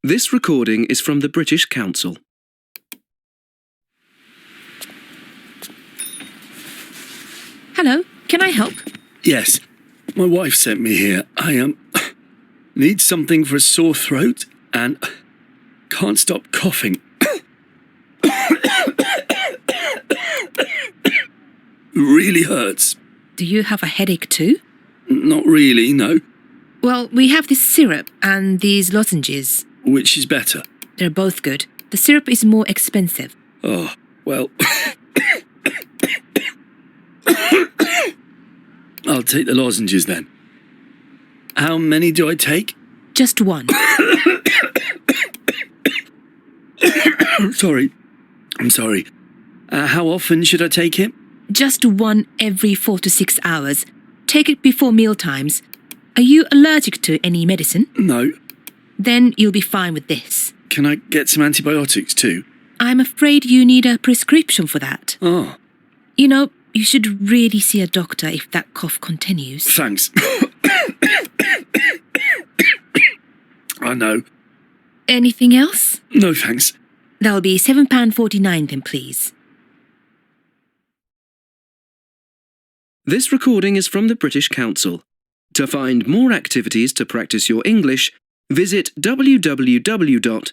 This recording is from the British Council. Hello, can I help? Yes, my wife sent me here. I need something for a sore throat and can't stop coughing. Really hurts. Do you have a headache too? Not really, no. Well, we have this syrup and these lozenges. Which is better? They're both good. The syrup is more expensive. Oh, well. I'll take the lozenges then. How many do I take? Just one. Sorry. I'm sorry. How often should I take it? Just one every 4 to 6 hours. Take it before meal times. Are you allergic to any medicine? No. Then you'll be fine with this. Can I get some antibiotics too? I'm afraid you need a prescription for that. Oh. You know, you should really see a doctor if that cough continues. Thanks. I know. Anything else? No, thanks. That'll be £7.49 then, please. This recording is from the British Council. To find more activities to practice your English, visit www.british-council.org.